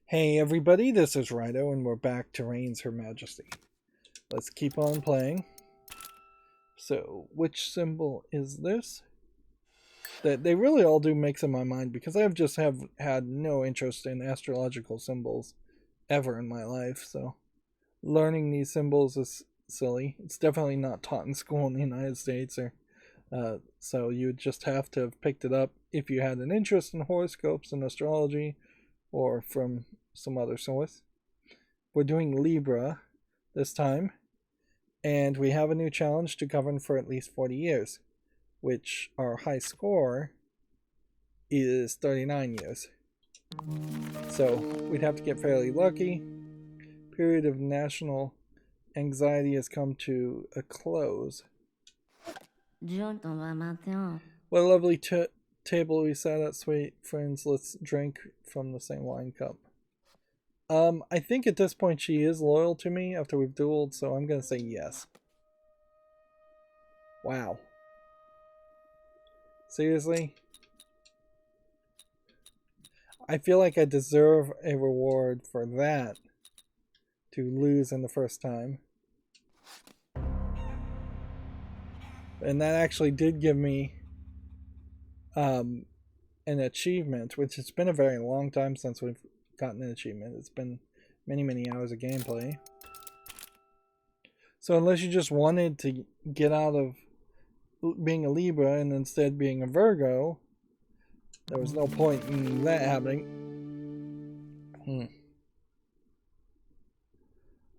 Hey everybody, this is Rydo and we're back to reigns Her Majesty. Let's keep on playing. So, which symbol is this? They really all do mix in my mind because I have had no interest in astrological symbols ever in my life, so learning these symbols is silly. It's definitely not taught in school in the United States, so you just have to have picked it up if you had an interest in horoscopes and astrology or from some other source. We're doing Libra this time, and we have a new challenge to govern for at least 40 years, which our high score is 39 years. So we'd have to get fairly lucky. Period of national anxiety has come to a close. What a lovely table we sat at, sweet friends. Let's drink from the same wine cup. I think at this point she is loyal to me after we've dueled, so I'm gonna say yes. Wow. Seriously? I feel like I deserve a reward for that, to lose in the first time. And that actually did give me an achievement, which it's been a very long time since we've gotten an achievement. It's been many hours of gameplay. So unless you just wanted to get out of being a Libra and instead being a Virgo, there was no point in that happening.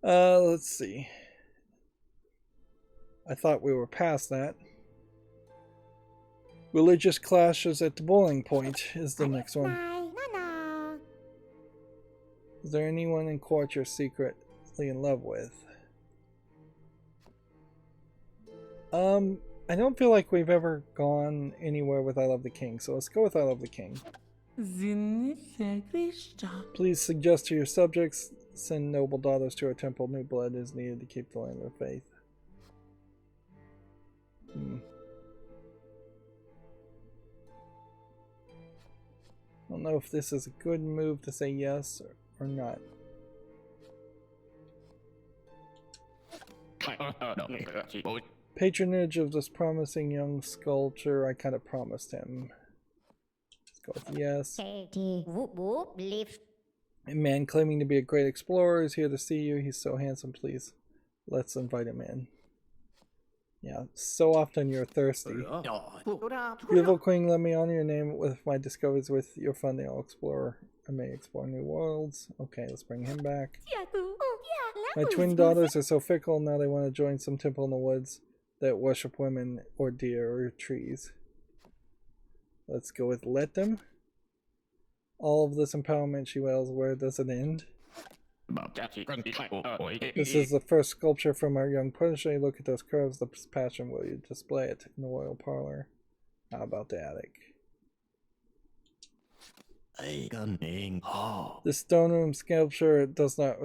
Let's see. I thought we were past that. Religious clashes at the boiling point is the next one. Is there anyone in court you're secretly in love with? I don't feel like we've ever gone anywhere with I Love the King, so let's go with I Love the King. Please suggest to your subjects, send noble daughters to our temple. New blood is needed to keep the land of faith. I don't know if this is a good move to say yes or not. Patronage of this promising young sculptor. I kind of promised him. Let's go with yes. A man claiming to be a great explorer is here to see you. He's so handsome, please. Let's invite him in. Yeah, so often you're thirsty. Beautiful queen, let me honor your name with my discoveries with your funding. I'll explore. I may explore new worlds. Okay, let's bring him back. My twin daughters are so fickle, now they want to join some temple in the woods that worship women or deer or trees. Let's go with let them. All of this empowerment, she wails, where does it end? This is the first sculpture from our young protege. Look at those curves, the passion. Will you display it in the royal parlor? How about the attic? This stone room sculpture does not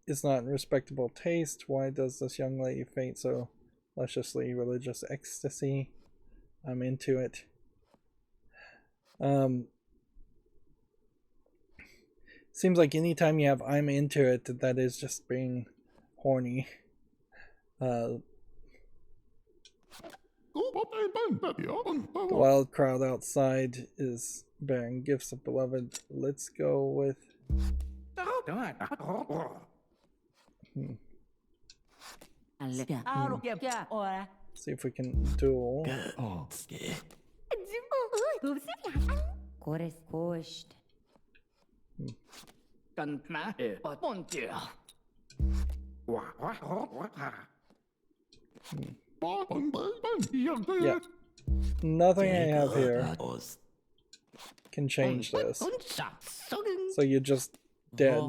is not in respectable taste. Why does this young lady faint so lusciously? Religious ecstasy. I'm into it. Seems like anytime you have I'm into it, that is just being horny. The wild crowd outside is bearing gifts of beloved. Let's go with... See if we can duel. Yeah. Nothing I have here can change this. So you're just dead.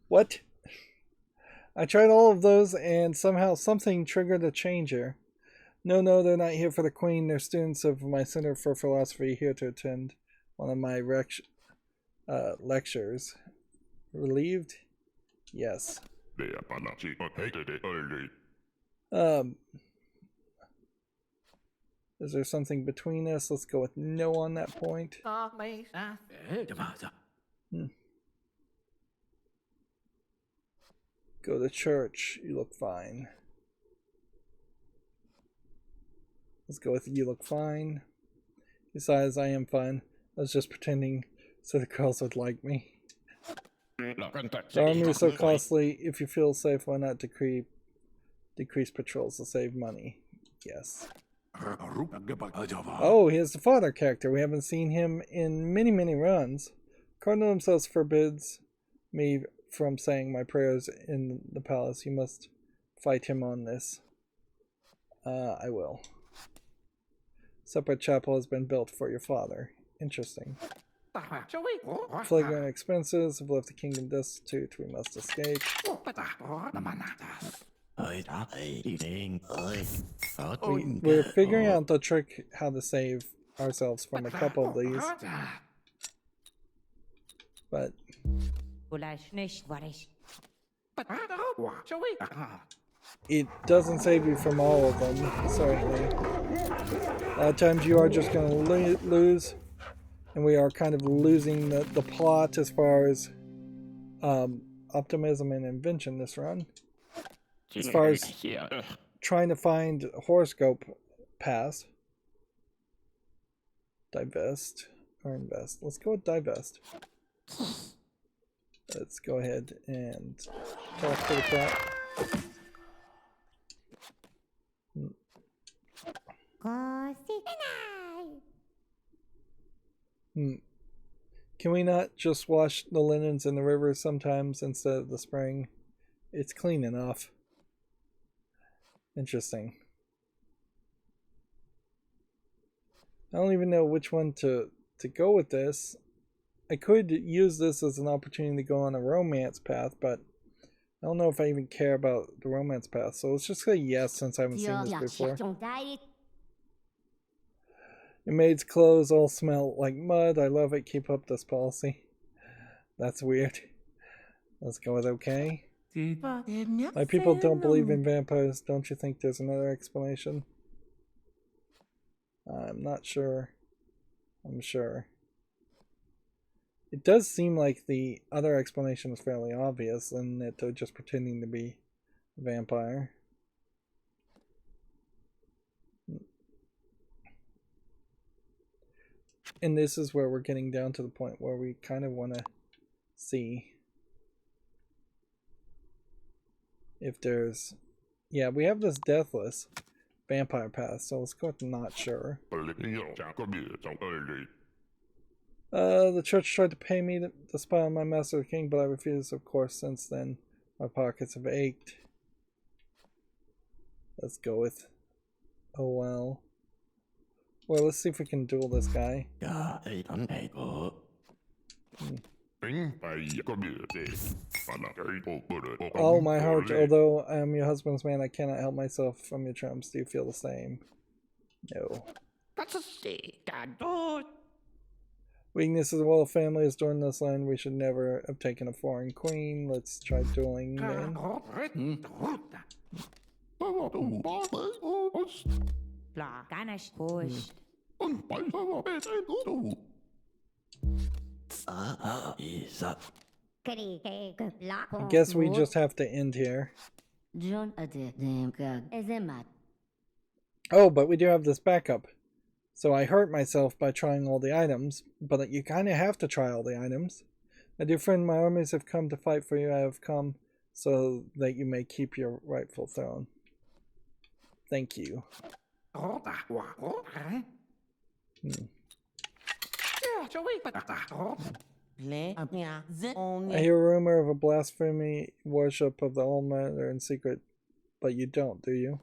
What? I tried all of those and somehow something triggered a changer. No, they're not here for the queen. They're students of my Center for Philosophy here to attend one of my lectures. Relieved? Yes. This Is there something between us? Let's go with no on that point. Go to church. You look fine. Let's go with you look fine. Besides, I am fine. I was just pretending so the girls would like me. The army is so costly. If you feel safe, why not decrease patrols to save money? Yes. Oh, here's the father character. We haven't seen him in many runs. Cardinal himself forbids me from saying my prayers in the palace. You must fight him on this. I will. Separate chapel has been built for your father. Interesting. Flagrant expenses have left the kingdom destitute. We must escape. We're figuring out the trick how to save ourselves from a couple of these. But it doesn't save you from all of them, certainly. A lot of times you are just going to lose, and we are kind of losing the plot as far as optimism and invention this run. As far as trying to find horoscope paths. Divest or invest. Let's go with divest. Let's go ahead and talk to the cat. Can we not just wash the linens in the river sometimes instead of the spring? It's clean enough. Interesting. I don't even know which one to go with this. I could use this as an opportunity to go on a romance path, but I don't know if I even care about the romance path. So let's just say yes since I haven't seen this before. Your maid's clothes all smell like mud. I love it. Keep up this policy. That's weird. Let's go with okay. My people don't believe in vampires. Don't you think there's another explanation? I'm not sure. I'm sure. It does seem like the other explanation is fairly obvious, and that they're just pretending to be a vampire. And this is where we're getting down to the point where we kind of want to see if there's... Yeah, we have this deathless vampire path, so let's go with not sure. The church tried to pay me to spy on my master the king, but I refused, of course. Since then, my pockets have ached. Let's go with... Oh well. Well, let's see if we can duel this guy. Oh, my heart, although I am your husband's man, I cannot help myself from your charms. Do you feel the same? No. Weakness of the royal family is during this land. We should never have taken a foreign queen. Let's try dueling then. I guess we just have to end here. Oh, but we do have this backup. So I hurt myself by trying all the items, but you kind of have to try all the items. My dear friend, my armies have come to fight for you. I have come so that you may keep your rightful throne. Thank you. I hear a rumor of a blasphemy worship of the All-Mother in secret, but you don't, do you?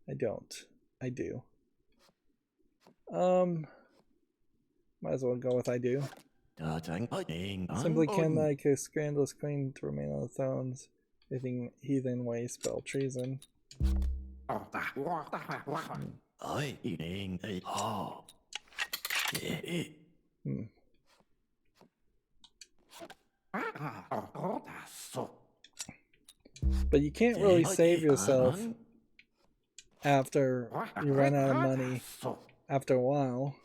I don't. I do. Might as well go with I do. Simply can like a scandalous queen to remain on the thrones. Anything heathen way spell treason. But you can't really save yourself after you run out of money after a while.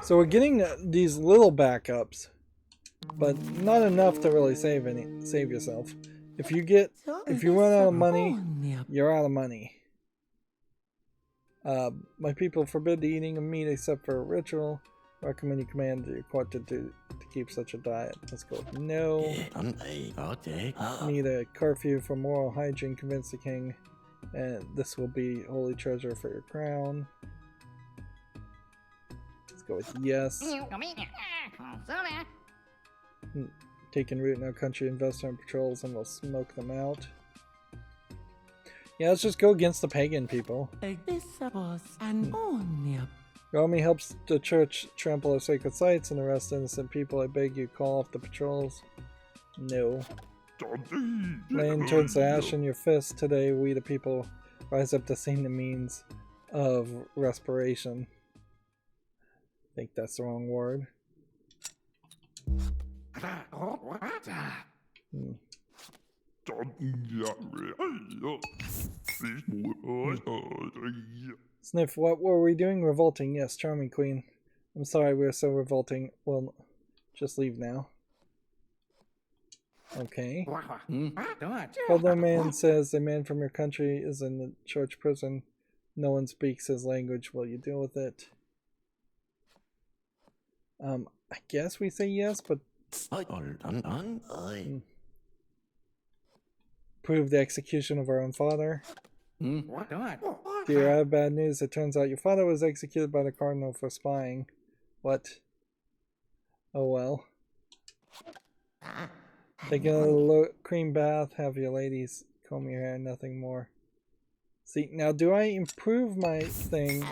So we're getting these little backups, but not enough to really save yourself. If you run out of money, you're out of money. My people forbid the eating of meat except for a ritual. Recommend you command your court to keep such a diet. Let's go with no. Need a curfew for moral hygiene. Convince the king, and this will be holy treasure for your crown. Let's go with yes. Taking root in our country, invest in patrols, and we'll smoke them out. Yeah, let's just go against the pagan people. Your army helps the church trample our sacred sites and arrest innocent people. I beg you, call off the patrols. No. Land turns to ash in your fist. Today, we the people rise up to sing the means of respiration. I think that's the wrong word. Sniff, what were we doing? Revolting. Yes, charming queen. I'm sorry we're so revolting. Well, just leave now. Okay. Although man says a man from your country is in the church prison, no one speaks his language. Will you deal with it? I guess we say yes, but prove the execution of our own father. Dear, I have bad news. It turns out your father was executed by the cardinal for spying. What? Oh well. Taking a cream bath, have your ladies comb your hair, nothing more. See, now do I improve my thing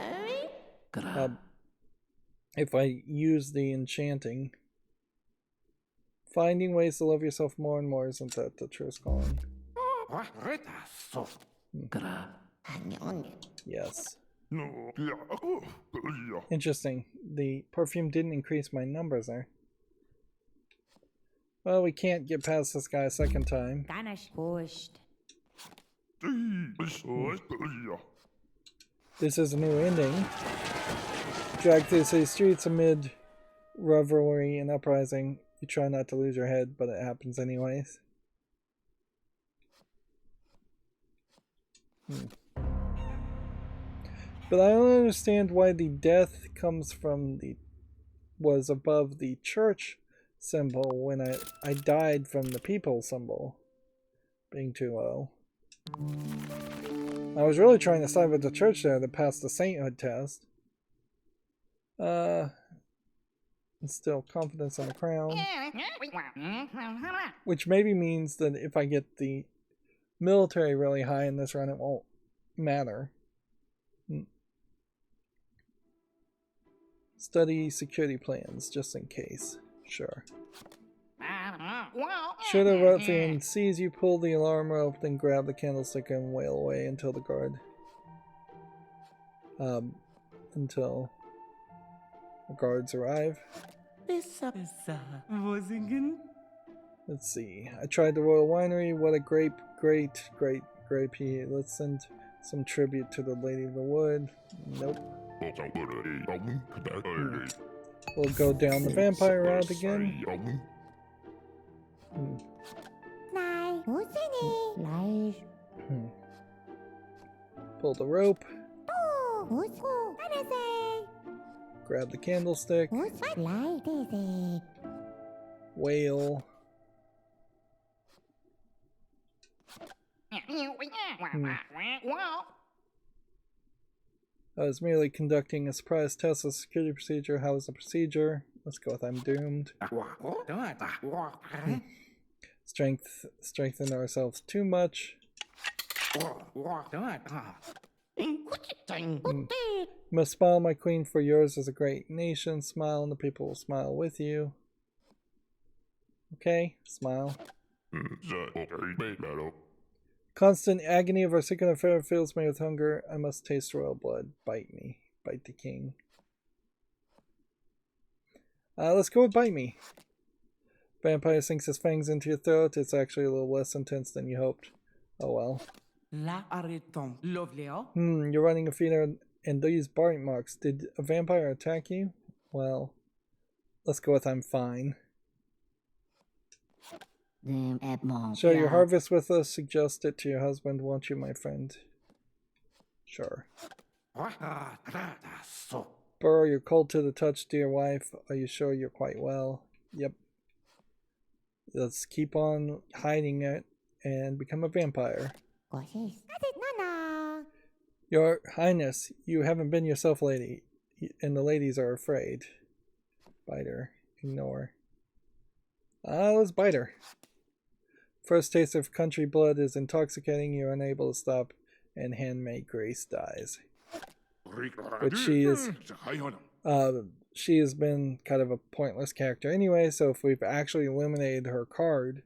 if I use the enchanting? Finding ways to love yourself more and more, isn't that the truest calling? Yes. Interesting. The perfume didn't increase my numbers there. Well, we can't get past this guy a second time. This is a new ending. Dragged through the city streets amid revelry and uprising. You try not to lose your head, but it happens anyways. But I don't understand why the death comes from was above the church symbol when I died from the people symbol being too low. I was really trying to side with the church there to pass the sainthood test. Instill confidence on the crown. Which maybe means that if I get the military really high in this run, it won't matter. Study security plans, just in case. Sure. Should a ruffian sees you, pull the alarm rope, then grab the candlestick and wail away until the guard. Until the guards arrive. Let's see. I tried the royal winery. What a great grape he. Let's send some tribute to the Lady of the Wood. Nope. We'll go down the vampire route again. Pull the rope. Grab the candlestick. Wail. I was merely conducting a surprise test of security procedure. How was the procedure? Let's go with I'm doomed. Strengthen ourselves too much. Must smile, my queen, for yours is a great nation. Smile and the people will smile with you. Okay, smile. Constant agony of our secret affair fills me with hunger. I must taste royal blood. Bite me. Bite the king. Let's go with bite me. Vampire sinks his fangs into your throat. It's actually a little less intense than you hoped. Oh well. You're running a feeder and these bite marks. Did a vampire attack you? Well, let's go with I'm fine. Share your harvest with us. Suggest it to your husband, won't you, my friend? Sure. Burrow, you're cold to the touch, dear wife. Are you sure you're quite well? Yep. Let's keep on hiding it and become a vampire. Your Highness, you haven't been yourself, lady, and the ladies are afraid. Bite her. Ignore. Let's bite her. First taste of country blood is intoxicating. You're unable to stop, and handmaid Grace dies. Which she is. She has been kind of a pointless character anyway, so if we've actually eliminated her card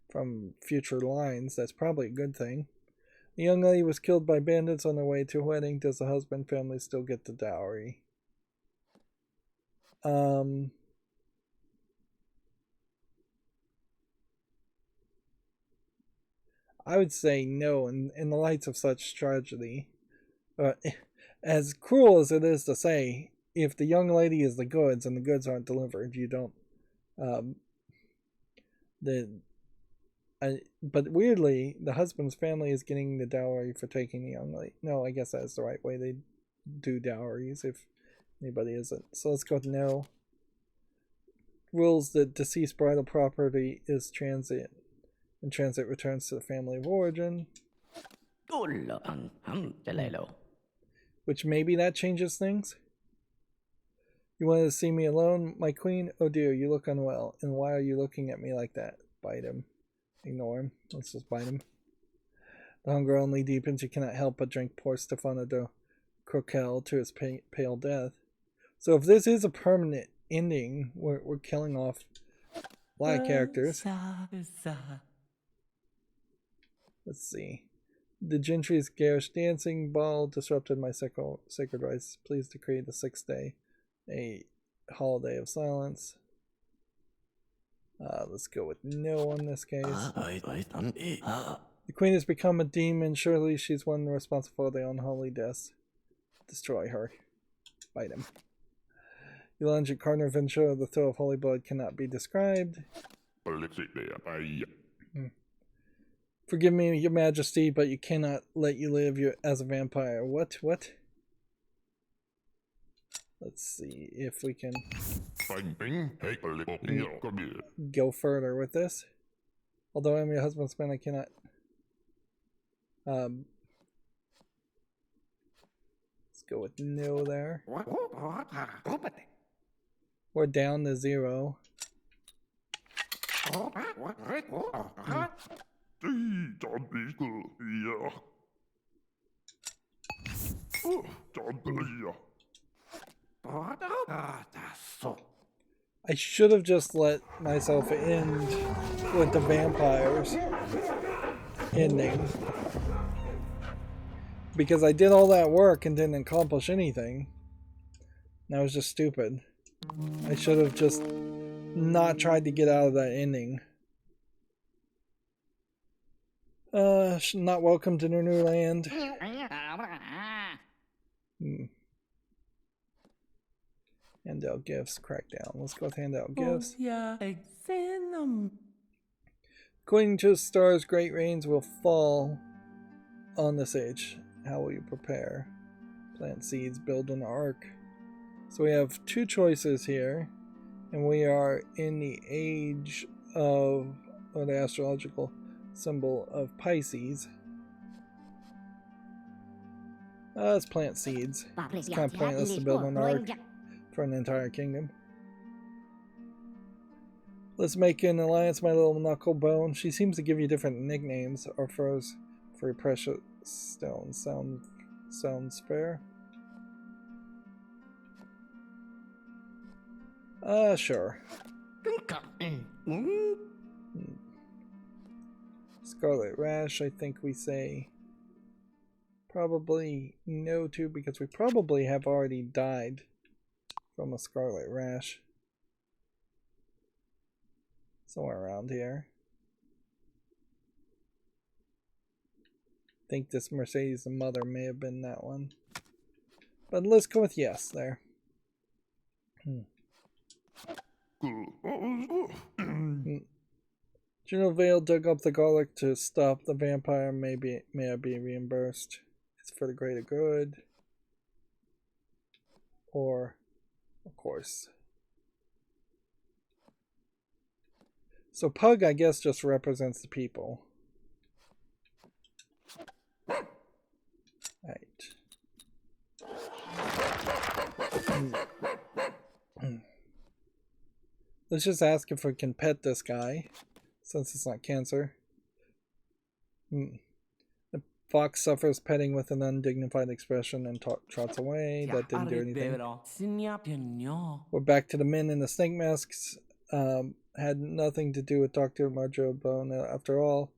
from future lines, that's probably a good thing. The young lady was killed by bandits on their way to a wedding. Does the husband family still get the dowry? I would say no in the lights of such tragedy. As cruel as it is to say, if the young lady is the goods and the goods aren't delivered, you don't. But weirdly, the husband's family is getting the dowry for taking the young lady. No, I guess that's the right way they do dowries if anybody isn't. So let's go with no. Rules that deceased bridal property is transient. And transit returns to the family of origin. Which maybe that changes things. You wanted to see me alone, my queen? Oh dear, you look unwell. And why are you looking at me like that? Bite him. Ignore him. Let's just bite him. The hunger only deepens. You cannot help but drink poor Stefano de Croquel to his pale death. So if this is a permanent ending, we're killing off a lot of characters. Let's see. The gentry's garish dancing ball disrupted my sacred rites. Please decree the 6th day a holiday of silence. Let's go with no on this case. The queen has become a demon. Surely she's one responsible for the unholy deaths. Destroy her. Bite him. You lunge at Carnarventro. The throw of holy blood cannot be described. Forgive me, your majesty, but you cannot let you live as a vampire. What? Let's see if we can go further with this. Although I'm your husband's man, I cannot. Let's go with no there. We're down to 0. I should have just let myself end with the vampires ending. Because I did all that work and didn't accomplish anything. That was just stupid. I should have just not tried to get out of that ending. Not welcome to New Land. Handout gifts, crackdown. Let's go with handout gifts. According to the stars, great rains will fall on this age. How will you prepare? Plant seeds, build an ark. So we have 2 choices here, and we are in the age of, or the astrological symbol of Pisces. Let's plant seeds. It's kind of pointless to build an ark for an entire kingdom. Let's make an alliance, my little knucklebone. She seems to give you different nicknames or furs for your precious stones. Sounds fair. Sure. Scarlet rash, I think we say probably no to, because we probably have already died from a scarlet rash. Somewhere around here. I think this Mercedes the mother may have been that one. But let's go with yes there. General Vale dug up the garlic to stop the vampire. May I be reimbursed? It's for the greater good. Or, of course. So Pug, I guess, just represents the people. Right. Let's just ask if we can pet this guy, since it's not cancer. The fox suffers petting with an undignified expression and trots away. That didn't do anything. We're back to the men in the snake masks. Had nothing to do with Dr. Marjo Bone after all.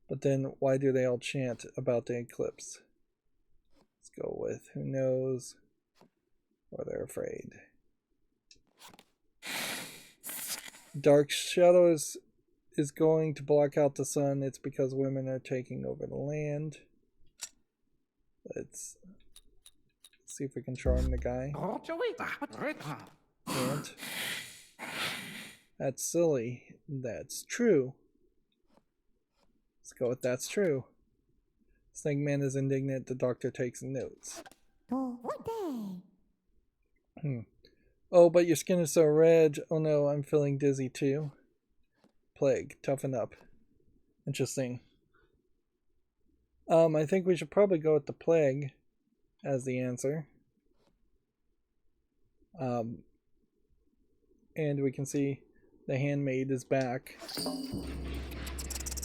But then why do they all chant about the eclipse? Let's go with who knows, or they're afraid. Dark shadows is going to block out the sun. It's because women are taking over the land. Let's see if we can charm the guy. And that's silly. That's true. Let's go with that's true. Snake Man is indignant. The doctor takes notes. Oh, but your skin is so red. Oh no, I'm feeling dizzy too. Plague, toughen up. Interesting. I think we should probably go with the plague as the answer. And we can see the handmaid is back.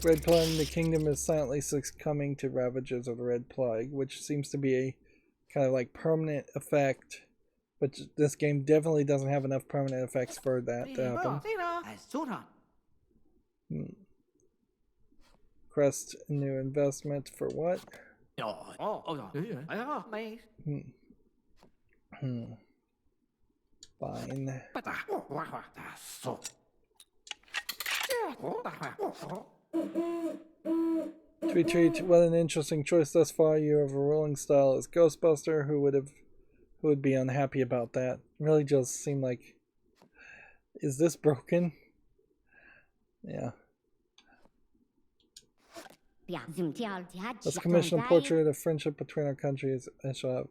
Red Plague, the kingdom is silently succumbing to ravages of the Red Plague, which seems to be a kind of like permanent effect. But this game definitely doesn't have enough permanent effects for that to happen. Crest new investment for what? Fine. Tweet, what an interesting choice thus far. You have a rolling style as Ghostbuster. Who would be unhappy about that? Really just seemed like, is this broken? Yeah. Let's commission a portrait of friendship between our countries. I shall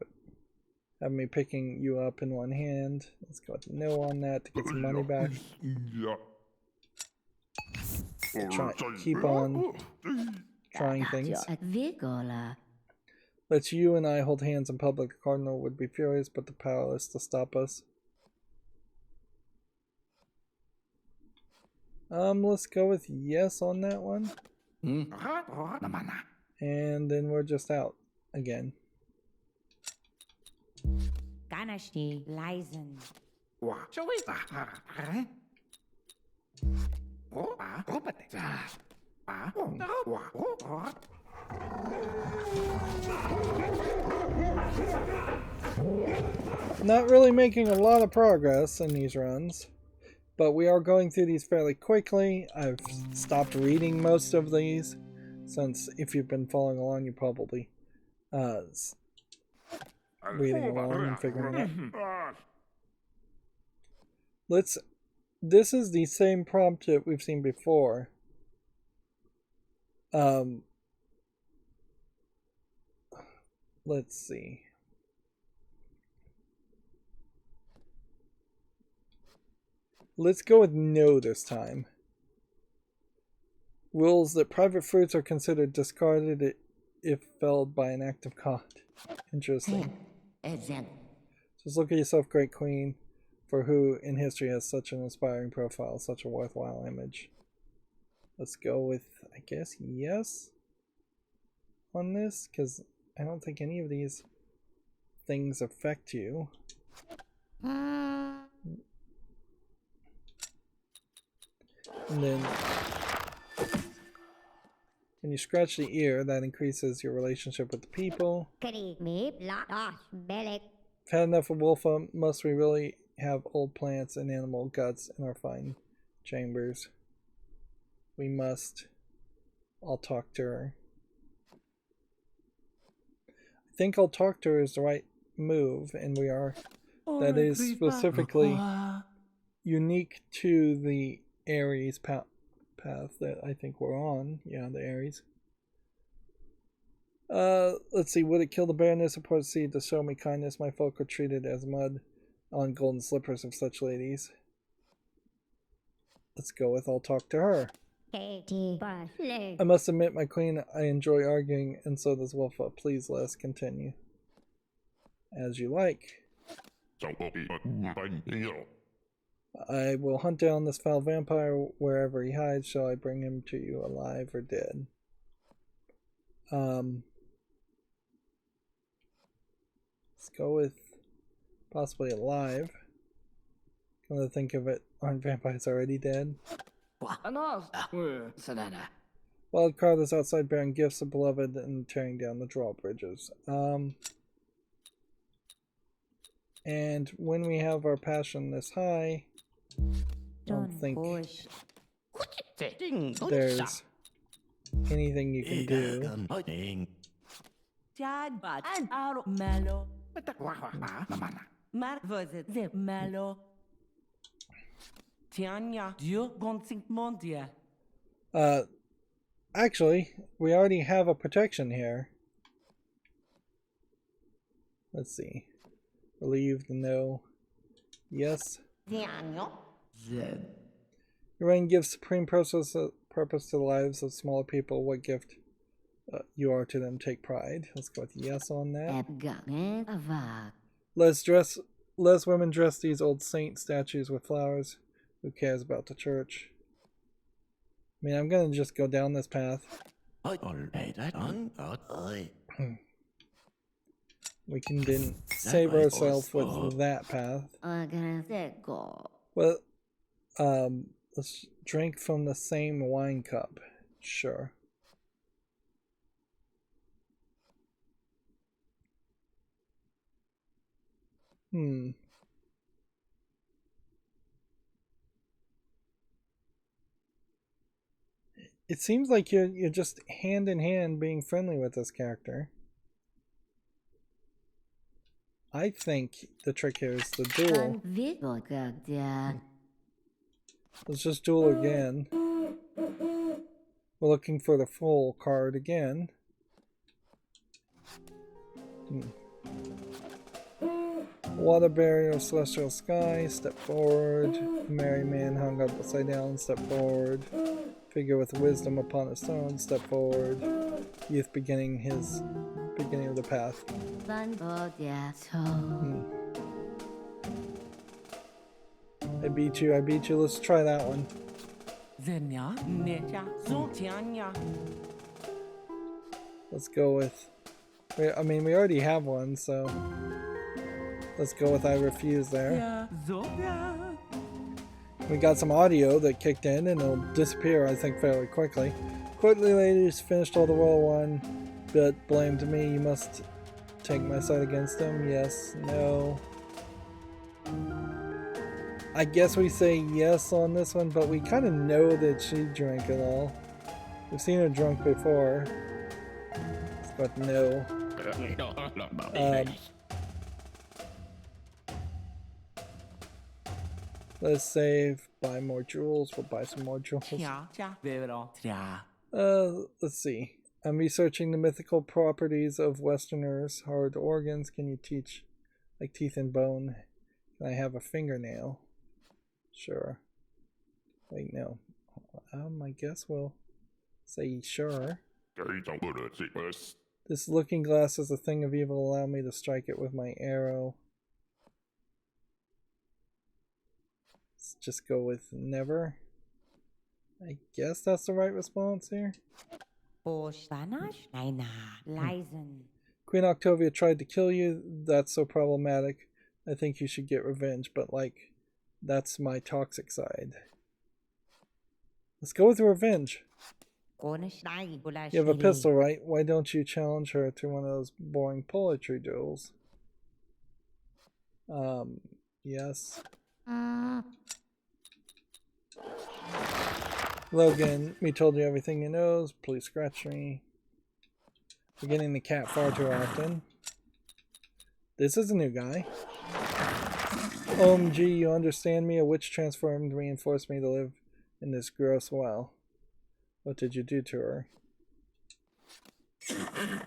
have me picking you up in one hand. Let's go with no on that to get some money back. Keep on trying things. Let's you and I hold hands in public. The cardinal would be furious, but the powerless to stop us. Let's go with yes on that one. And then we're just out again. Dynasty, Lysen. Not really making a lot of progress in these runs, but we are going through these fairly quickly. I've stopped reading most of these, since if you've been following along, you probably reading along and figuring it out. This is the same prompt that we've seen before. Let's see. Let's go with no this time. Rules that private fruits are considered discarded if felled by an act of God. Interesting. Just look at yourself, great queen, for who in history has such an inspiring profile, such a worthwhile image. Let's go with, I guess, yes on this, because I don't think any of these things affect you. And then when you scratch the ear, that increases your relationship with the people. If had enough of Wolfa, must we really have old plants and animal guts in our fine chambers? we must all talk to her. I think I'll talk to her is the right move, and we are. That is specifically unique to the Aries path that I think we're on. Yeah, the Aries. Let's see. Would it kill the baroness or proceed to show me kindness? My folk are treated as mud on golden slippers of such ladies. Let's go with I'll talk to her. I must admit, my queen, I enjoy arguing, and so does Wolfa. Please let us continue. As you like. I will hunt down this foul vampire wherever he hides. Shall I bring him to you alive or dead? Let's go with possibly alive. Come to think of it, aren't vampires already dead? Wild crowd is outside bearing gifts of beloved and tearing down the drawbridges. And when we have our passion this high, I don't think there's anything you can do. Actually, we already have a protection here. Let's see. Relieved, no. Yes. Your reign gives supreme purpose to the lives of smaller people. What gift you are to them, take pride. Let's go with yes on that. Less women dress these old saint statues with flowers. Who cares about the church? I mean, I'm gonna just go down this path. We can save ourselves with that path. Well, let's drink from the same wine cup. Sure. It seems like you're just hand in hand being friendly with this character. I think the trick here is the duel. Let's just duel again. We're looking for the full card again. Water barrier, celestial sky, step forward. Merry man hung up upside down, step forward. Figure with wisdom upon his throne, step forward. Youth beginning of the path. I beat you, let's try that one. Let's go with, I mean, we already have one, so let's go with I refuse there. We got some audio that kicked in and it'll disappear, I think, fairly quickly. Courtly ladies finished all the royal one, but blamed me. You must take my side against them. Yes, no. I guess we say yes on this one, but we kind of know that she drank it all. We've seen her drunk before. But no. Let's save, buy more jewels. We'll buy some more jewels. Let's see. I'm researching the mythical properties of Westerners' hard organs. Can you teach, like teeth and bone? Can I have a fingernail? Sure. Wait, no. I guess we'll say sure. This looking glass is a thing of evil. Allow me to strike it with my arrow. Let's just go with never. I guess that's the right response here. Queen Octavia tried to kill you. That's so problematic. I think you should get revenge, but like, that's my toxic side. Let's go with revenge. You have a pistol, right? Why don't you challenge her to one of those boring poetry duels? Yes. Logan, me told you everything he knows. Please scratch me. Forgetting the cat far too often. This is a new guy. OMG, you understand me? A witch transformed me and forced me to live in this gross well. What did you do to her?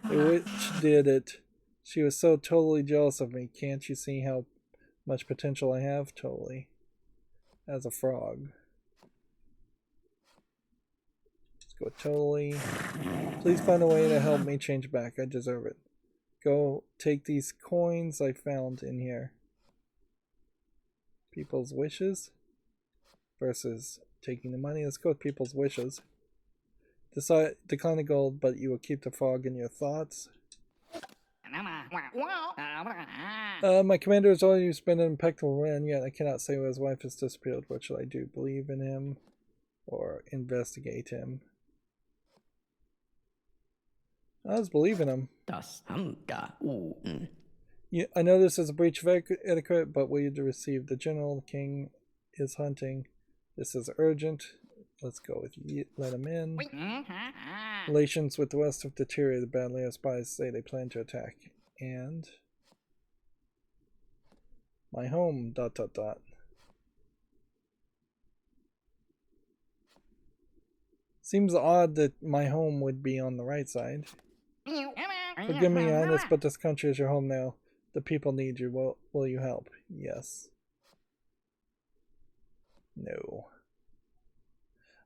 The witch did it. She was so totally jealous of me. Can't you see how much potential I have? Totally. As a frog. Let's go totally. Please find a way to help me change back. I deserve it. Go take these coins I found in here. People's wishes versus taking the money. Let's go with people's wishes. Decline the gold, but you will keep the frog in your thoughts. My commander has already spent an impeccable run, yet I cannot say where his wife has disappeared. What should I do? Believe in him or investigate him? I was believing him. Yeah, I know this is a breach of etiquette, but will you receive the general? The king is hunting. This is urgent. Let's go with let him in. Relations with the West have deteriorated badly. Our spies say they plan to attack. And my home, ... Seems odd that my home would be on the right side. Forgive me, Your Highness, but this country is your home now. The people need you. Will you help? Yes. No.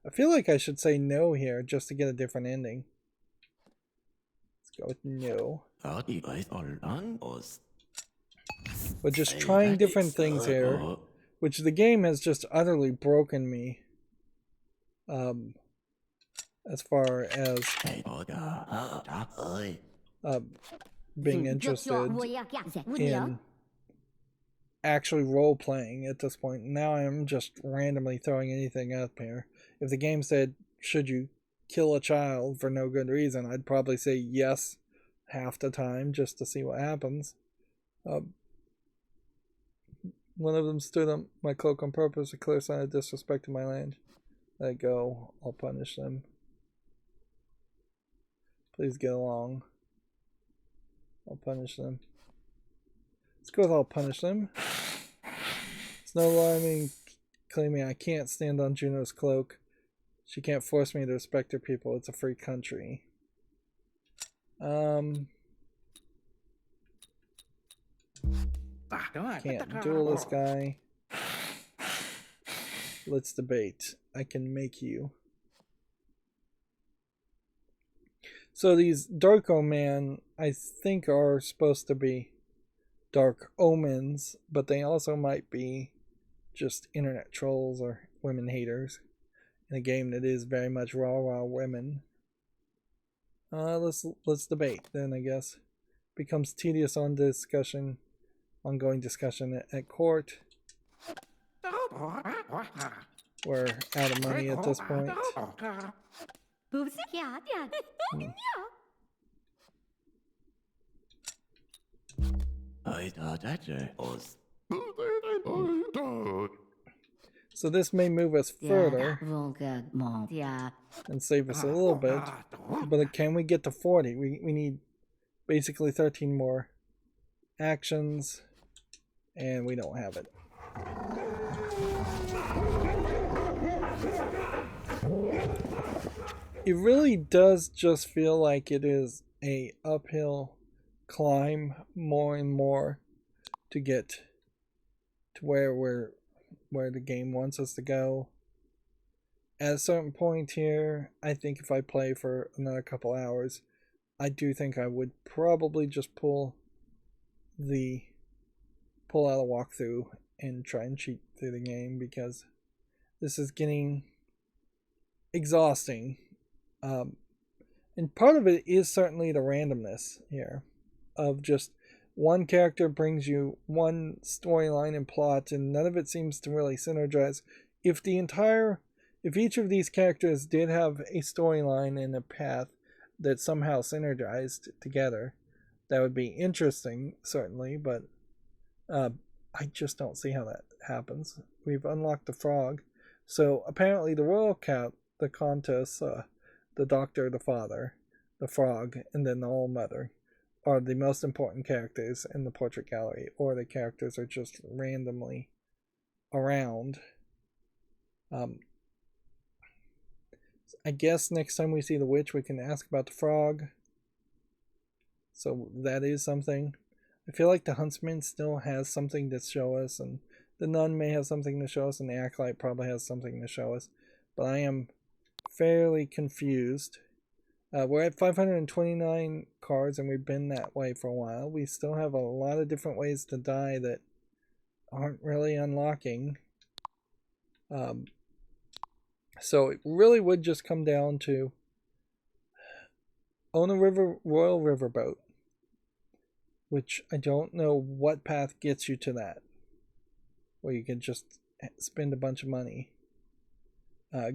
I feel like I should say no here just to get a different ending. Let's go with no. We're just trying different things here, which the game has just utterly broken me. As far as being interested in actually role-playing at this point. Now I'm just randomly throwing anything up here. If the game said, should you kill a child for no good reason, I'd probably say yes half the time just to see what happens. One of them stood on my cloak on purpose, a clear sign of disrespect to my land. Let it go. I'll punish them. Please get along. I'll punish them. Let's go with I'll punish them. It's no alarming claiming I can't stand on Juno's cloak. She can't force me to respect her people. It's a free country. Can't duel this guy. Let's debate. I can make you. So these Dark Omen, I think, are supposed to be dark omens, but they also might be just internet trolls or women haters in a game that is very much raw women. Let's debate then, I guess. Becomes tedious ongoing discussion at court. We're out of money at this point. So this may move us further and save us a little bit, but can we get to 40? We need basically 13 more actions, and we don't have it. It really does just feel like it is a uphill climb more and more to get to where the game wants us to go. At a certain point here, I think if I play for another couple hours, I do think I would probably just pull out a walkthrough and try and cheat through the game, because this is getting exhausting. And part of it is certainly the randomness here of just one character brings you one storyline and plot, and none of it seems to really synergize. If each of these characters did have a storyline and a path that somehow synergized together, that would be interesting, certainly, but I just don't see how that happens. We've unlocked the frog. So apparently the royal cat the contests, the Doctor, the Father, the Frog, and then the All Mother are the most important characters in the portrait gallery, or the characters are just randomly around. I guess next time we see the witch, we can ask about the frog. So that is something. I feel like the huntsman still has something to show us, and the nun may have something to show us, and the acolyte probably has something to show us. But I am fairly confused. We're at 529 cards, and we've been that way for a while. We still have a lot of different ways to die that aren't really unlocking. So it really would just come down to own a royal riverboat, which I don't know what path gets you to that, where you can just spend a bunch of money.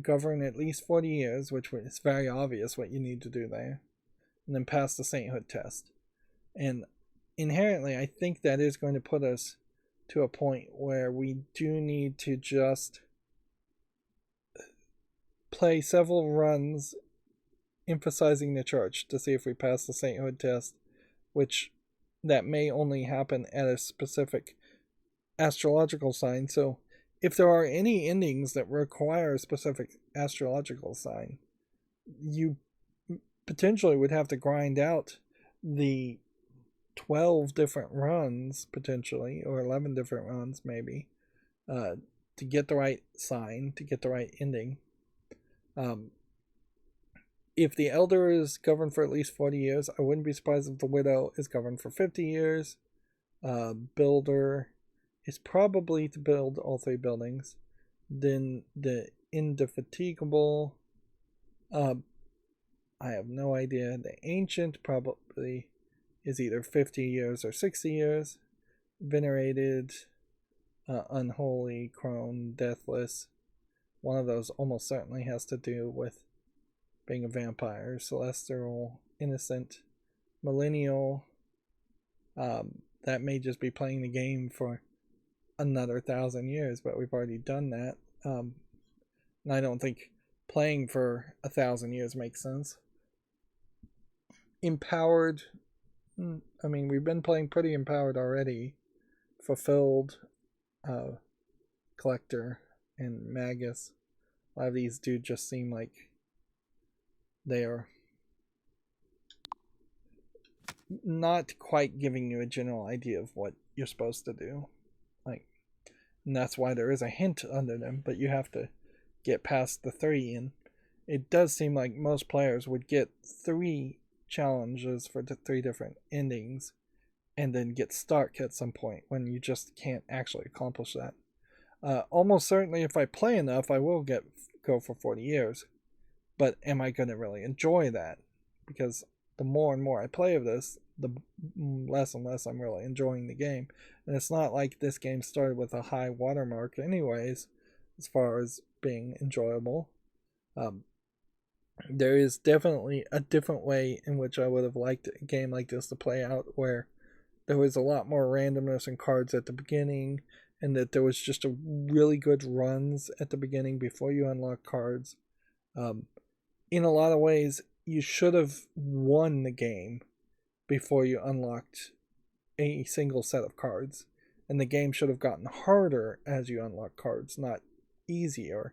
Govern at least 40 years, which is very obvious what you need to do there, and then pass the sainthood test. And inherently, I think that is going to put us to a point where we do need to just play several runs emphasizing the church to see if we pass the sainthood test, which that may only happen at a specific astrological sign. So if there are any endings that require a specific astrological sign, you potentially would have to grind out the 12 different runs, potentially, or 11 different runs maybe, to get the right sign, to get the right ending. If the elder is governed for at least 40 years, I wouldn't be surprised if the widow is governed for 50 years. Builder is probably to build all 3 buildings. Then the indefatigable, I have no idea. The ancient probably is either 50 years or 60 years. Venerated, unholy, crone, deathless. One of those almost certainly has to do with being a vampire. Celestial, innocent, millennial. That may just be playing the game for another 1,000 years, but we've already done that. And I don't think playing for 1,000 years makes sense. Empowered. I mean, we've been playing pretty empowered already. Fulfilled, collector, and magus. A lot of these do just seem like they are not quite giving you a general idea of what you're supposed to do. And that's why there is a hint under them, but you have to get past the 3, and it does seem like most players would get 3 challenges for the 3 different endings and then get stuck at some point when you just can't actually accomplish that. Almost certainly if I play enough, I will go for 40 years, but am I going to really enjoy that? Because the more and more I play of this, the less and less I'm really enjoying the game. And it's not like this game started with a high watermark anyways, as far as being enjoyable. There is definitely a different way in which I would have liked a game like this to play out, where there was a lot more randomness in cards at the beginning, and that there was just a really good runs at the beginning before you unlock cards. In a lot of ways, you should have won the game before you unlocked a single set of cards, and the game should have gotten harder as you unlock cards, not easier.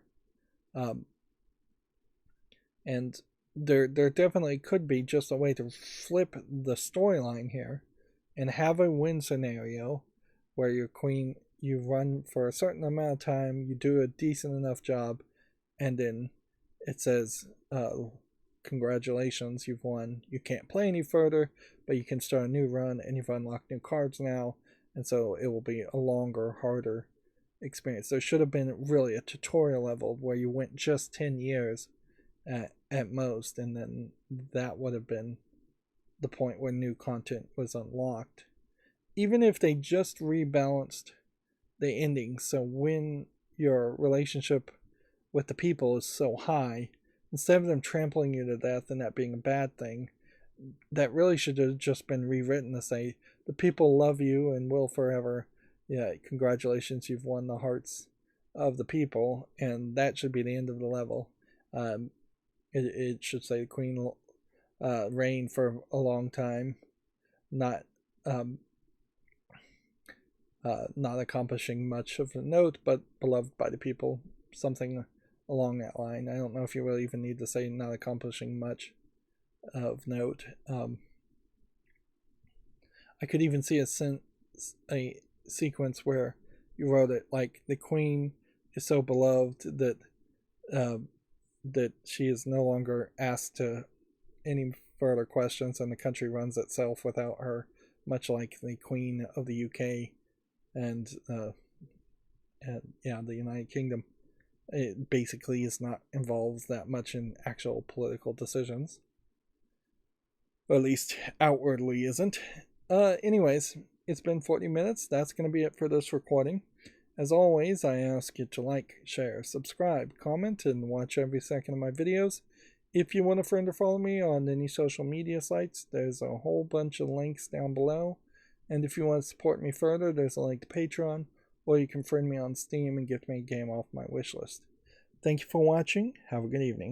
And there definitely could be just a way to flip the storyline here and have a win scenario where your queen, you run for a certain amount of time, you do a decent enough job, and then it says, congratulations, you've won. You can't play any further, but you can start a new run, and you've unlocked new cards now, and so it will be a longer, harder experience. There should have been really a tutorial level where you went just 10 years at most, and then that would have been the point where new content was unlocked. Even if they just rebalanced the endings, so when your relationship with the people is so high, instead of them trampling you to death and that being a bad thing, that really should have just been rewritten to say, the people love you and will forever. Yeah, congratulations, you've won the hearts of the people, and that should be the end of the level. It should say the queen reigned for a long time, not not accomplishing much of a note, but beloved by the people, something along that line. I don't know if you really even need to say not accomplishing much of note. I could even see a sequence where you wrote it like the queen is so beloved that that she is no longer asked to any further questions, and the country runs itself without her, much like the Queen of the UK and yeah, the United Kingdom. It basically is not involved that much in actual political decisions, or at least outwardly isn't. Anyways, it's been 40 minutes. That's going to be it for this recording. As always, I ask you to like, share, subscribe, comment, and watch every second of my videos. If you want a friend or follow me on any social media sites, there's a whole bunch of links down below. And if you want to support me further, there's a link to Patreon, or you can friend me on Steam and gift me a game off my wishlist. Thank you for watching. Have a good evening.